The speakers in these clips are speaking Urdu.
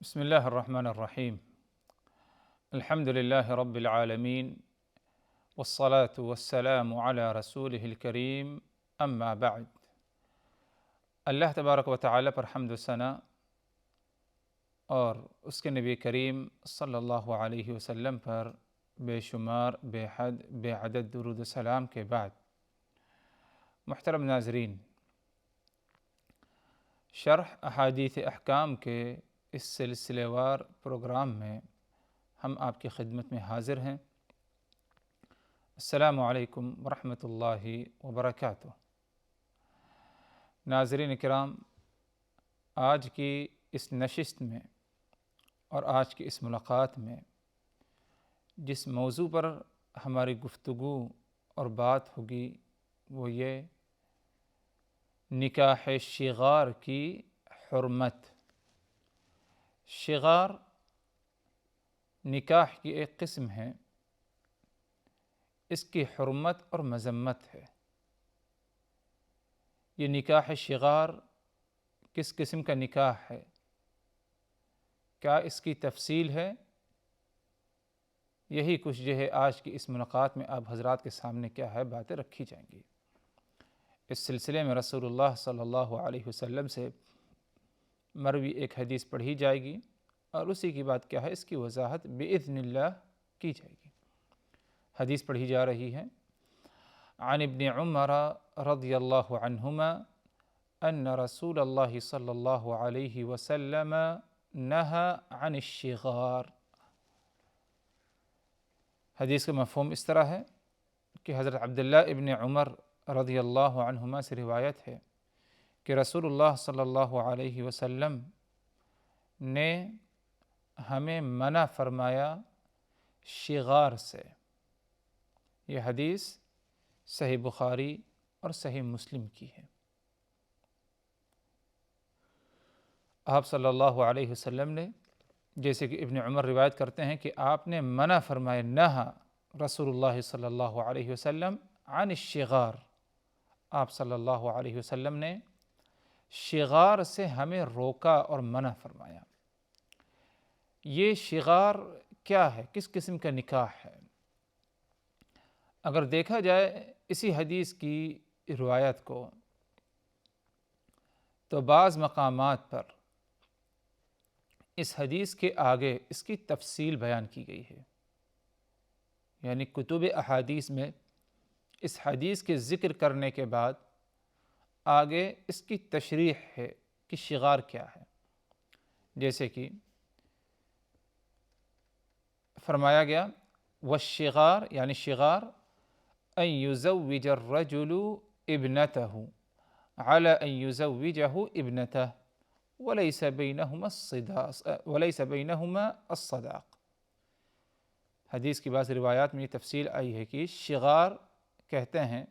بسم الله الرحمن الرحيم. الحمد لله رب العالمين، والصلاة والسلام على رسوله الكريم، اما بعد۔ اللہ تبارک و تعالی پر حمد و ثنا اور اس کے نبی کریم صلی اللہ علیہ وسلم پر بے شمار بے حد بے عدد درود و سلام کے بعد، محترم ناظرین، شرح احادیث احکام کے اس سلسلے وار پروگرام میں ہم آپ کی خدمت میں حاضر ہیں۔ السلام علیکم ورحمۃ اللہ وبرکاتہ۔ ناظرین کرام، آج کی اس نشست میں اور آج کی اس ملاقات میں جس موضوع پر ہماری گفتگو اور بات ہوگی وہ یہ نکاح شغار کی حرمت۔ شغار نکاح کی ایک قسم ہے، اس کی حرمت اور مذمت ہے۔ یہ نکاح شغار کس قسم کا نکاح ہے، کیا اس کی تفصیل ہے، یہی کچھ جو ہے آج کی اس ملاقات میں آپ حضرات کے سامنے کیا ہے باتیں رکھی جائیں گی۔ اس سلسلے میں رسول اللہ صلی اللہ علیہ وسلم سے مروی ایک حدیث پڑھی جائے گی اور اسی کی بات کیا ہے، اس کی وضاحت بإذن اللہ کی جائے گی۔ حدیث پڑھی جا رہی ہے، عن ابن عمر رضی اللہ عنہما ان رسول اللہ صلی اللہ علیہ وسلم نہى عن الشغار۔ حدیث کا مفہوم اس طرح ہے کہ حضرت عبداللہ ابن عمر رضی اللہ عنہما سے روایت ہے کہ رسول اللہ صلی اللہ علیہ وسلم نے ہمیں منع فرمایا شغار سے۔ یہ حدیث صحیح بخاری اور صحیح مسلم کی ہے۔ آپ صلی اللہ علیہ وسلم نے، جیسے کہ ابن عمر روایت کرتے ہیں کہ آپ نے منع فرمایا، نہا رسول اللہ صلی اللہ علیہ وسلم عن الشغار، آپ صلی اللہ علیہ وسلم نے شغار سے ہمیں روکا اور منع فرمایا۔ یہ شغار کیا ہے، کس قسم کا نکاح ہے؟ اگر دیکھا جائے اسی حدیث کی روایت کو تو بعض مقامات پر اس حدیث کے آگے اس کی تفصیل بیان کی گئی ہے، یعنی کتب احادیث میں اس حدیث کے ذکر کرنے کے بعد آگے اس کی تشریح ہے کہ شغار کیا ہے۔ جیسے کہ فرمایا گیا، والشغار یعنی شغار ان یزوج الرجل ابنتہ علی ان یزوجہ ابنتہ وليس بينهما الصداق۔ حدیث کی بعض روایات میں یہ تفصیل آئی ہے کہ شغار کہتے ہیں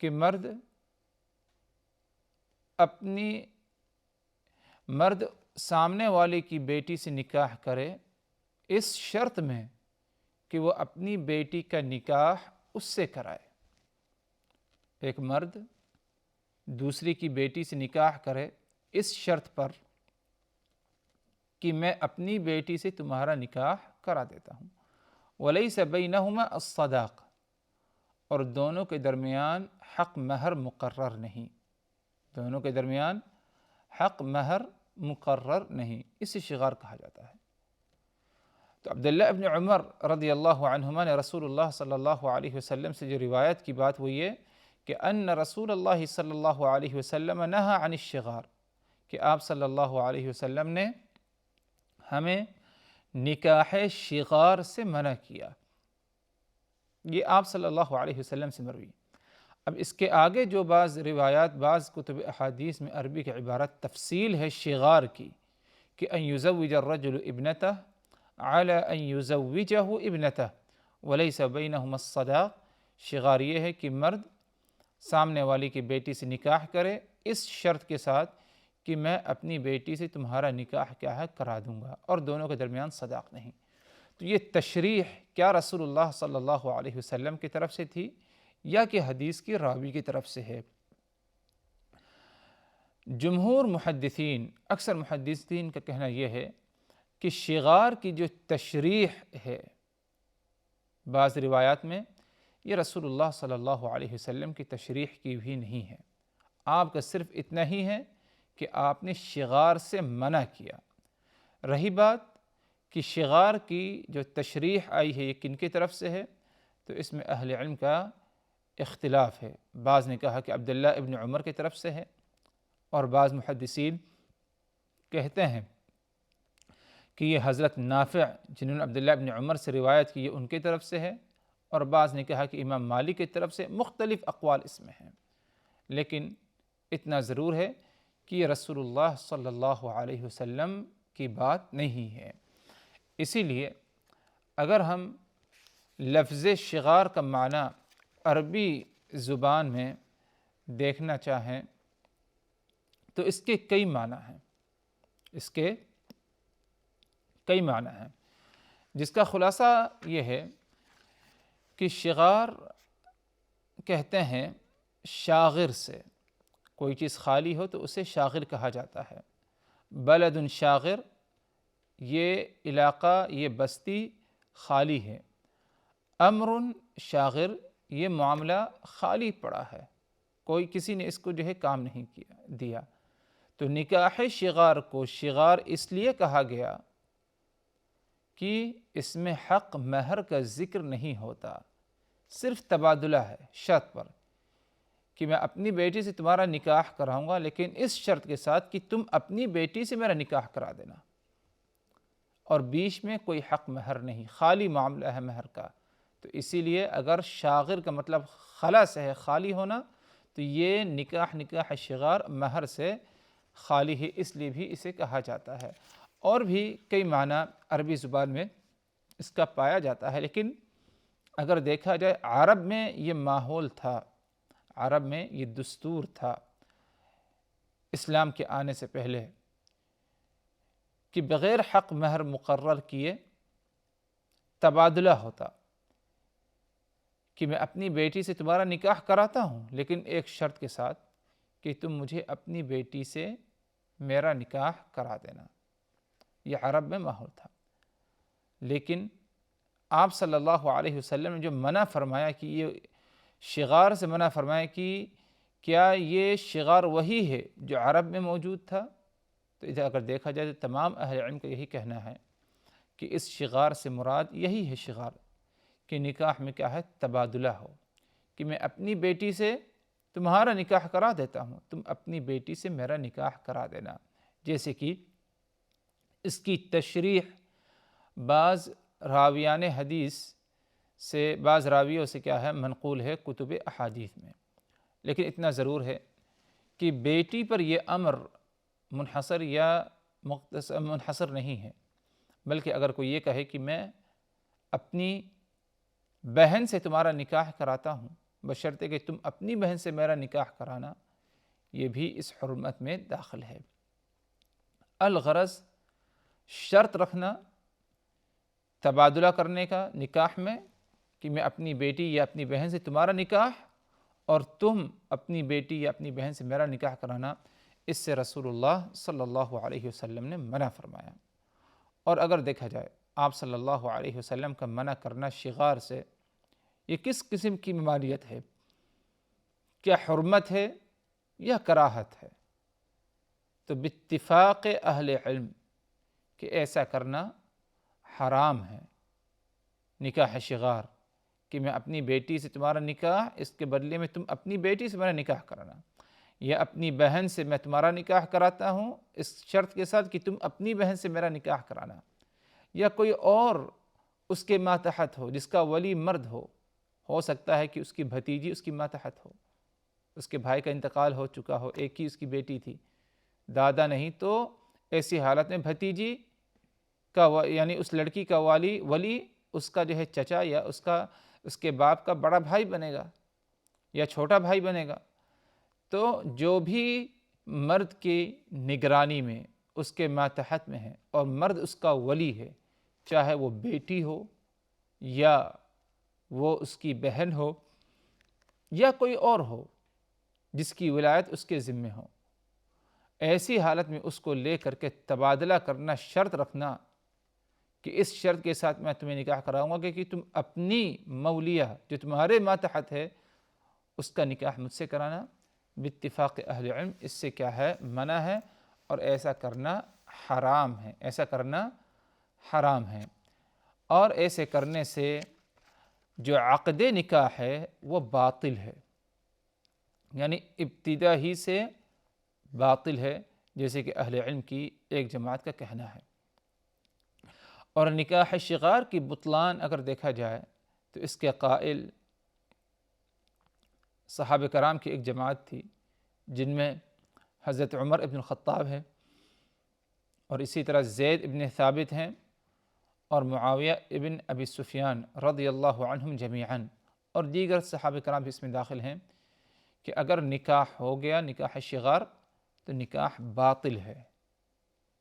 کہ مرد سامنے والے کی بیٹی سے نکاح کرے اس شرط میں کہ وہ اپنی بیٹی کا نکاح اس سے کرائے۔ ایک مرد دوسری کی بیٹی سے نکاح کرے اس شرط پر کہ میں اپنی بیٹی سے تمہارا نکاح کرا دیتا ہوں۔ وَلَيْسَ بَيْنَهُمَا الصَّدَاقَ، اور دونوں کے درمیان حق مہر مقرر نہیں، دونوں کے درمیان حق مہر مقرر نہیں، اسے شغار کہا جاتا ہے۔ تو عبداللہ ابن عمر رضی اللہ عنہما نے رسول اللہ صلی اللہ علیہ وسلم سے جو روایت کی بات وہ یہ کہ ان رسول اللہ صلی اللہ علیہ وسلم نہى عن الشغار، کہ آپ صلی اللہ علیہ وسلم نے ہمیں نکاح شغار سے منع کیا۔ یہ آپ صلی اللہ علیہ وسلم سے مروی۔ اب اس کے آگے جو بعض روایات، بعض کتب احادیث میں عربی کی عبارت تفصیل ہے شغار کی کہ ان یزوج الرجل ابنتہ علی ان یزوجہ ابنتہ ولیس بینہما الصداق۔ شغار یہ ہے کہ مرد سامنے والی کی بیٹی سے نکاح کرے اس شرط کے ساتھ کہ میں اپنی بیٹی سے تمہارا نکاح کیا ہے کرا دوں گا، اور دونوں کے درمیان صداق نہیں۔ تو یہ تشریح کیا رسول اللہ صلی اللہ علیہ وسلم کی طرف سے تھی یا کہ حدیث کی راوی کی طرف سے ہے؟ جمہور محدثین، اکثر محدثین کا کہنا یہ ہے کہ شغار کی جو تشریح ہے بعض روایات میں، یہ رسول اللہ صلی اللہ علیہ وسلم کی تشریح کی بھی نہیں ہے، آپ کا صرف اتنا ہی ہے کہ آپ نے شغار سے منع کیا۔ رہی بات کہ شغار کی جو تشریح آئی ہے یہ کن کی طرف سے ہے، تو اس میں اہل علم کا اختلاف ہے۔ بعض نے کہا کہ عبداللہ ابن عمر کی طرف سے ہے، اور بعض محدثین کہتے ہیں کہ یہ حضرت نافع جنہوں نے عبداللہ ابن عمر سے روایت کی، یہ ان کی طرف سے ہے، اور بعض نے کہا کہ امام مالک کی طرف سے۔ مختلف اقوال اس میں ہیں، لیکن اتنا ضرور ہے کہ یہ رسول اللہ صلی اللہ علیہ وسلم کی بات نہیں ہے۔ اسی لیے اگر ہم لفظ شغار کا معنی عربی زبان میں دیکھنا چاہیں تو اس کے کئی معنی ہیں، جس کا خلاصہ یہ ہے کہ شغار کہتے ہیں شاغر سے، کوئی چیز خالی ہو تو اسے شاغر کہا جاتا ہے۔ بلد شاغر، یہ علاقہ، یہ بستی خالی ہے۔ امر شاغر، یہ معاملہ خالی پڑا ہے، کوئی کسی نے اس کو کام نہیں دیا۔ تو نکاح شغار کو شغار اس لیے کہا گیا کہ اس میں حق مہر کا ذکر نہیں ہوتا، صرف تبادلہ ہے، شرط پر کہ میں اپنی بیٹی سے تمہارا نکاح کراؤں گا، لیکن اس شرط کے ساتھ کہ تم اپنی بیٹی سے میرا نکاح کرا دینا، اور بیچ میں کوئی حق مہر نہیں، خالی معاملہ ہے مہر کا۔ تو اسی لیے اگر شاغر کا مطلب خلا سے ہے، خالی ہونا، تو یہ نکاح شغار مہر سے خالی ہے، اس لیے بھی اسے کہا جاتا ہے۔ اور بھی کئی معنی عربی زبان میں اس کا پایا جاتا ہے، لیکن اگر دیکھا جائے عرب میں یہ ماحول تھا، عرب میں یہ دستور تھا اسلام کے آنے سے پہلے کہ بغیر حق مہر مقرر کیے تبادلہ ہوتا، کہ میں اپنی بیٹی سے تمہارا نکاح کراتا ہوں، لیکن ایک شرط کے ساتھ کہ تم مجھے اپنی بیٹی سے میرا نکاح کرا دینا۔ یہ عرب میں ماحول تھا، لیکن آپ صلی اللہ علیہ وسلم نے جو منع فرمایا کہ یہ شغار سے منع فرمایا کہ کیا یہ شغار وہی ہے جو عرب میں موجود تھا، تو ادھر اگر دیکھا جائے تو تمام اہل علم کا یہی کہنا ہے کہ اس شغار سے مراد یہی ہے شغار، کہ نکاح میں کیا ہے، تبادلہ ہو، کہ میں اپنی بیٹی سے تمہارا نکاح کرا دیتا ہوں، تم اپنی بیٹی سے میرا نکاح کرا دینا۔ جیسے کہ اس کی تشریح بعض راویان حدیث سے، بعض راویوں سے کیا ہے، منقول ہے کتب احادیث میں، لیکن اتنا ضرور ہے کہ بیٹی پر یہ امر منحصر یا منحصر نہیں ہے، بلکہ اگر کوئی یہ کہے کہ میں اپنی بہن سے تمہارا نکاح کراتا ہوں، بشرطے کہ تم اپنی بہن سے میرا نکاح کرانا، یہ بھی اس حرمت میں داخل ہے۔ الغرض شرط رکھنا تبادلہ کرنے کا نکاح میں، کہ میں اپنی بیٹی یا اپنی بہن سے تمہارا نکاح، اور تم اپنی بیٹی یا اپنی بہن سے میرا نکاح کرانا، اس سے رسول اللہ صلی اللہ علیہ وسلم نے منع فرمایا۔ اور اگر دیکھا جائے آپ صلی اللہ علیہ وسلم کا منع کرنا شغار سے، یہ کس قسم کی ممانعت ہے؟ کیا حرمت ہے یا کراہت ہے؟ تو باتفاق اہل علم کہ ایسا کرنا حرام ہے، نکاح شغار، کہ میں اپنی بیٹی سے تمہارا نکاح، اس کے بدلے میں تم اپنی بیٹی سے میرا نکاح کرانا، یا اپنی بہن سے میں تمہارا نکاح کراتا ہوں اس شرط کے ساتھ کہ تم اپنی بہن سے میرا نکاح کرانا، یا کوئی اور اس کے ماتحت ہو، جس کا ولی مرد ہو سکتا ہے کہ اس کی بھتیجی اس کی ماتحت ہو، اس کے بھائی کا انتقال ہو چکا ہو، ایک ہی اس کی بیٹی تھی، دادا نہیں، تو ایسی حالت میں بھتیجی کا یعنی اس لڑکی کا ولی اس کا چچا یا اس کے باپ کا بڑا بھائی بنے گا یا چھوٹا بھائی بنے گا۔ تو جو بھی مرد کی نگرانی میں اس کے ماتحت میں ہے اور مرد اس کا ولی ہے، چاہے وہ بیٹی ہو یا وہ اس کی بہن ہو یا کوئی اور ہو جس کی ولایت اس کے ذمے ہو، ایسی حالت میں اس کو لے کر کے تبادلہ کرنا، شرط رکھنا کہ اس شرط کے ساتھ میں تمہیں نکاح کراؤں گا کہ تم اپنی مولیہ جو تمہارے ماتحت ہے اس کا نکاح مجھ سے کرانا، باتفاق اہل علم اس سے کیا ہے؟ منع ہے، اور ایسا کرنا حرام ہے، ایسا کرنا حرام ہے۔ اور ایسے کرنے سے جو عقد نکاح ہے وہ باطل ہے، یعنی ابتدا ہی سے باطل ہے، جیسے کہ اہل علم کی ایک جماعت کا کہنا ہے۔ اور نکاح شغار کی بطلان اگر دیکھا جائے تو اس کے قائل صحابہ کرام کی ایک جماعت تھی، جن میں حضرت عمر ابن الخطاب ہے، اور اسی طرح زید ابن ثابت ہیں، اور معاویہ ابن ابی سفیان رضی اللہ عنہم جمیعاً، اور دیگر صحابہ کرام بھی اس میں داخل ہیں کہ اگر نکاح ہو گیا نکاح شغار تو نکاح باطل ہے۔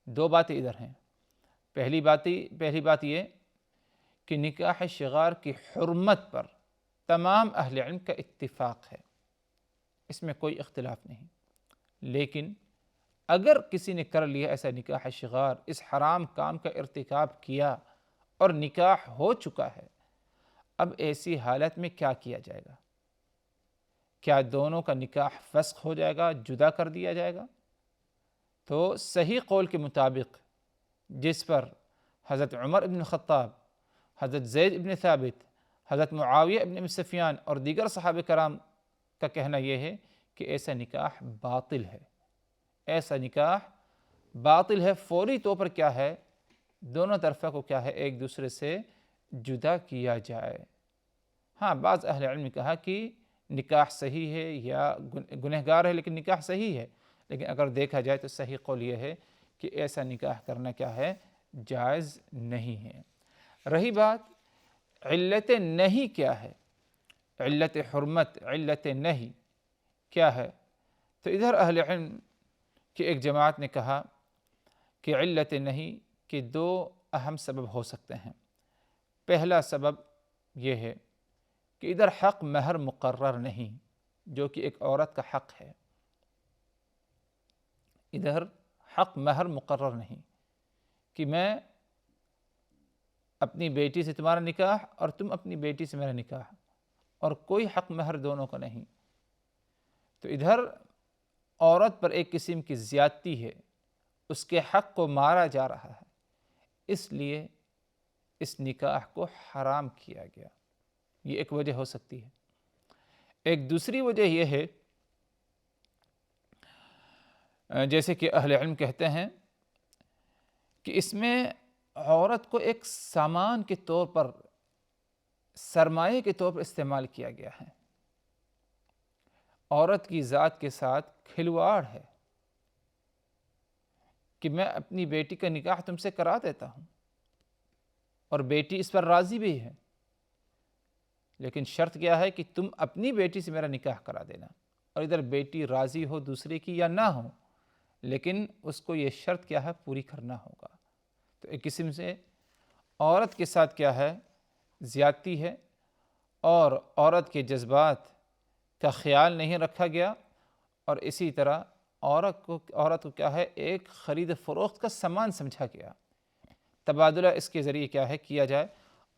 دو باتیں ادھر ہیں۔ پہلی بات یہ کہ نکاح شغار کی حرمت پر تمام اہل علم کا اتفاق ہے، اس میں کوئی اختلاف نہیں، لیکن اگر کسی نے کر لیا ایسا نکاح شغار، اس حرام کام کا ارتکاب کیا اور نکاح ہو چکا ہے، اب ایسی حالت میں کیا کیا جائے گا؟ کیا دونوں کا نکاح فسخ ہو جائے گا، جدا کر دیا جائے گا؟ تو صحیح قول کے مطابق جس پر حضرت عمر ابن الخطاب، حضرت زید ابن ثابت، حضرت معاویہ ابن ابی سفیان اور دیگر صحابہ کرام کا کہنا یہ ہے کہ ایسا نکاح باطل ہے، ایسا نکاح باطل ہے، فوری طور پر کیا ہے؟ دونوں طرفہ کو کیا ہے؟ ایک دوسرے سے جدا کیا جائے۔ ہاں، بعض اہل علم نے کہا کہ نکاح صحیح ہے یا گنہگار ہے لیکن نکاح صحیح ہے، لیکن اگر دیکھا جائے تو صحیح قول یہ ہے کہ ایسا نکاح کرنا کیا ہے؟ جائز نہیں ہے۔ رہی بات علت نہیں کیا ہے، علت حرمت، علت نہیں کیا ہے، تو ادھر اہل علم کی ایک جماعت نے کہا کہ علت نہیں کہ دو اہم سبب ہو سکتے ہیں۔ پہلا سبب یہ ہے کہ ادھر حق مہر مقرر نہیں، جو کہ ایک عورت کا حق ہے، ادھر حق مہر مقرر نہیں کہ میں اپنی بیٹی سے تمہارا نکاح اور تم اپنی بیٹی سے میرا نکاح، اور کوئی حق مہر دونوں کا نہیں، تو ادھر عورت پر ایک قسم کی زیادتی ہے، اس کے حق کو مارا جا رہا ہے، اس لیے اس نکاح کو حرام کیا گیا۔ یہ ایک وجہ ہو سکتی ہے۔ ایک دوسری وجہ یہ ہے، جیسے کہ اہل علم کہتے ہیں کہ اس میں عورت کو ایک سامان کے طور پر، سرمایہ کے طور پر استعمال کیا گیا ہے، عورت کی ذات کے ساتھ کھلواڑ ہے کہ میں اپنی بیٹی کا نکاح تم سے کرا دیتا ہوں، اور بیٹی اس پر راضی بھی ہے، لیکن شرط کیا ہے کہ تم اپنی بیٹی سے میرا نکاح کرا دینا، اور ادھر بیٹی راضی ہو دوسرے کی یا نہ ہو، لیکن اس کو یہ شرط کیا ہے؟ پوری کرنا ہوگا۔ تو ایک قسم سے عورت کے ساتھ کیا ہے؟ زیادتی ہے، اور عورت کے جذبات کا خیال نہیں رکھا گیا، اور اسی طرح عورت کو کیا ہے؟ ایک خرید فروخت کا سامان سمجھا گیا، تبادلہ اس کے ذریعے کیا ہے؟ کیا جائے،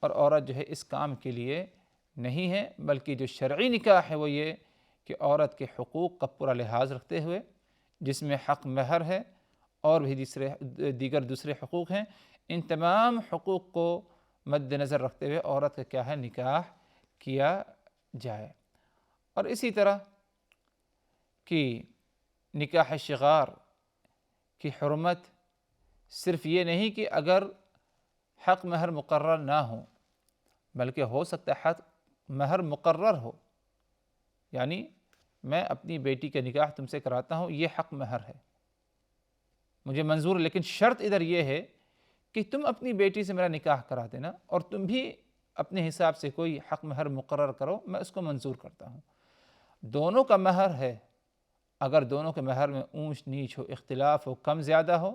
اور عورت جو ہے اس کام کے لیے نہیں ہے، بلکہ جو شرعی نکاح ہے وہ یہ کہ عورت کے حقوق کا پورا لحاظ رکھتے ہوئے، جس میں حق مہر ہے اور بھی دیگر دوسرے حقوق ہیں، ان تمام حقوق کو مد نظر رکھتے ہوئے عورت کا کیا ہے؟ نکاح کیا جائے۔ اور اسی طرح کہ نکاح شغار کی حرمت صرف یہ نہیں کہ اگر حق مہر مقرر نہ ہو، بلکہ ہو سکتا ہے حق مہر مقرر ہو، یعنی میں اپنی بیٹی کا نکاح تم سے کراتا ہوں، یہ حق مہر ہے، مجھے منظور ہے، لیکن شرط ادھر یہ ہے کہ تم اپنی بیٹی سے میرا نکاح کرا دینا، اور تم بھی اپنے حساب سے کوئی حق مہر مقرر کرو، میں اس کو منظور کرتا ہوں۔ دونوں کا مہر ہے، اگر دونوں کے مہر میں اونچ نیچ ہو، اختلاف ہو، کم زیادہ ہو،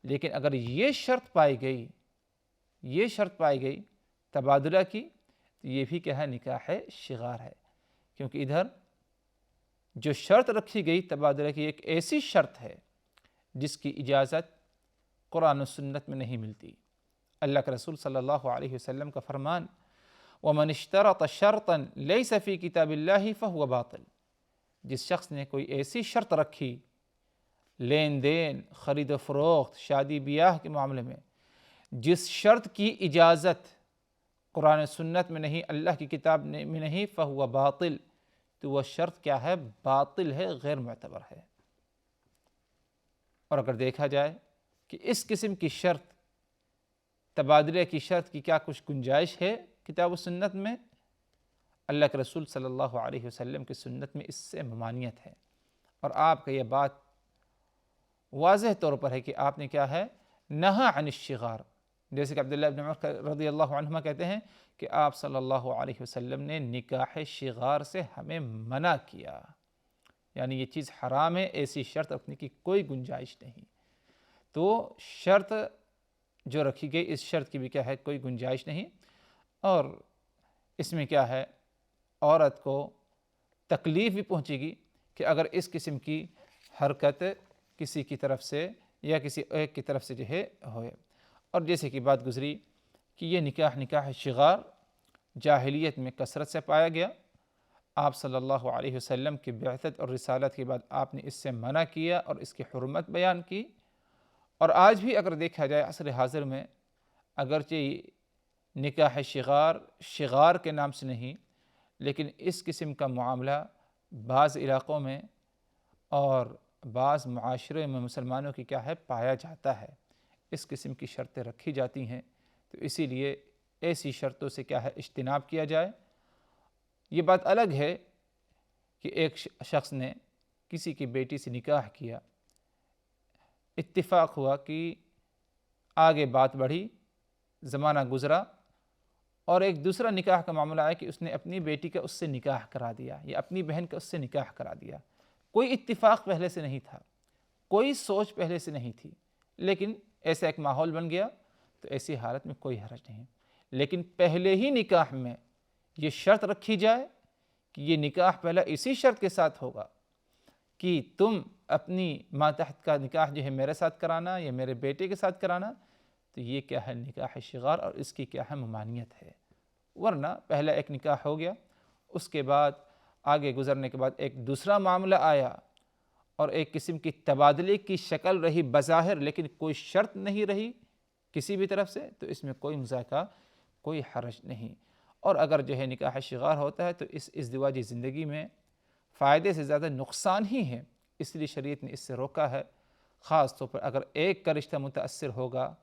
لیکن اگر یہ شرط پائی گئی تبادلہ کی، تو یہ بھی کیا ہے؟ نکاح شغار ہے، کیونکہ ادھر جو شرط رکھی گئی تبادلہ کی ایک ایسی شرط ہے جس کی اجازت قرآن و سنت میں نہیں ملتی۔ اللہ کے رسول صلی اللہ علیہ وسلم کا فرمان، وَمَنِ اشْتَرَطَ شَرْطًا لَيْسَ فِي كِتَابِ اللَّهِ فَهُوَ باطل، جس شخص نے کوئی ایسی شرط رکھی لین دین، خرید و فروخت، شادی بیاہ کے معاملے میں، جس شرط کی اجازت قرآن و سنت میں نہیں، اللہ کی کتاب میں نہیں، فَهُوَ باطل، تو وہ شرط کیا ہے؟ باطل ہے، غیر معتبر ہے۔ اور اگر دیکھا جائے کہ اس قسم کی شرط، تبادلے کی شرط کی کیا کچھ گنجائش ہے کتاب و سنت میں، اللہ کے رسول صلی اللہ علیہ وسلم کی سنت میں اس سے ممانعت ہے۔ اور آپ کا یہ بات واضح طور پر ہے کہ آپ نے کیا ہے؟ نہا عن الشغار، جیسے کہ عبداللہ ابن عمر رضی اللہ عنہما کہتے ہیں کہ آپ صلی اللہ علیہ وسلم نے نکاح شغار سے ہمیں منع کیا، یعنی یہ چیز حرام ہے، ایسی شرط رکھنے کی کوئی گنجائش نہیں۔ تو شرط جو رکھی گئی، اس شرط کی بھی کیا ہے؟ کوئی گنجائش نہیں، اور اس میں کیا ہے؟ عورت کو تکلیف بھی پہنچے گی کہ اگر اس قسم کی حرکت کسی کی طرف سے یا کسی ایک کی طرف سے جو ہے ہوئے۔ اور جیسے کہ بات گزری کہ یہ نکاح شغار جاہلیت میں کثرت سے پایا گیا، آپ صلی اللہ علیہ وسلم کی بعثت اور رسالت کے بعد آپ نے اس سے منع کیا اور اس کی حرمت بیان کی۔ اور آج بھی اگر دیکھا جائے عصر حاضر میں، اگرچہ نکاح شغار کے نام سے نہیں، لیکن اس قسم کا معاملہ بعض علاقوں میں اور بعض معاشرے میں مسلمانوں کی کیا ہے؟ پایا جاتا ہے۔ اس قسم کی شرطیں رکھی جاتی ہیں، تو اسی لیے ایسی شرطوں سے کیا ہے؟ اجتناب کیا جائے۔ یہ بات الگ ہے کہ ایک شخص نے کسی کی بیٹی سے نکاح کیا، اتفاق ہوا کہ آگے بات بڑھی، زمانہ گزرا، اور ایک دوسرا نکاح کا معاملہ آیا کہ اس نے اپنی بیٹی کا اس سے نکاح کرا دیا یا اپنی بہن کا اس سے نکاح کرا دیا۔ کوئی اتفاق پہلے سے نہیں تھا، کوئی سوچ پہلے سے نہیں تھی، لیکن ایسا ایک ماحول بن گیا، تو ایسی حالت میں کوئی حرج نہیں۔ لیکن پہلے ہی نکاح میں یہ شرط رکھی جائے کہ یہ نکاح پہلا اسی شرط کے ساتھ ہوگا کہ تم اپنی ماتحت کا نکاح جو ہے میرے ساتھ کرانا یا میرے بیٹے کے ساتھ کرانا، تو یہ کیا ہے؟ نکاح شغار، اور اس کی کیا ہے؟ ممانعت ہے۔ ورنہ پہلا ایک نکاح ہو گیا، اس کے بعد آگے گزرنے کے بعد ایک دوسرا معاملہ آیا اور ایک قسم کی تبادلے کی شکل رہی بظاہر، لیکن کوئی شرط نہیں رہی کسی بھی طرف سے، تو اس میں کوئی مذاکرہ، کوئی حرج نہیں۔ اور اگر جو ہے نکاح شغار ہوتا ہے تو اس ازدواجی زندگی میں فائدے سے زیادہ نقصان ہی ہے، اس لیے شریعت نے اس سے روکا ہے۔ خاص طور پر اگر ایک کا رشتہ متاثر ہوگا،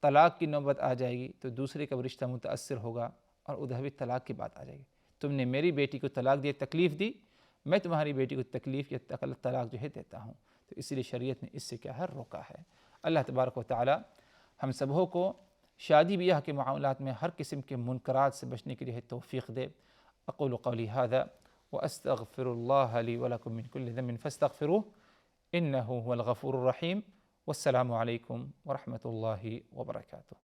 طلاق کی نوبت آ جائے گی، تو دوسرے کا رشتہ متاثر ہوگا اور ادھر بھی طلاق کی بات آ جائے گی۔ تم نے میری بیٹی کو طلاق دی، تکلیف دی، میں تمہاری بیٹی کو تکلیف یا طلاق جو ہے دیتا ہوں، تو اسی لیے شریعت نے اس سے کیا ہے؟ روکا ہے۔ اللہ تبارک و تعالی ہم سبوں کو شادی بیاہ کے معاملات میں ہر قسم کے منکرات سے بچنے کے لیے توفیق دے۔ اقول قولی ھذا واستغفر اللہ لی ولکم من کل ذنب فاستغفروہ انہ هو الغفور الرحیم۔ والسلام علیکم ورحمۃ اللہ وبرکاتہ۔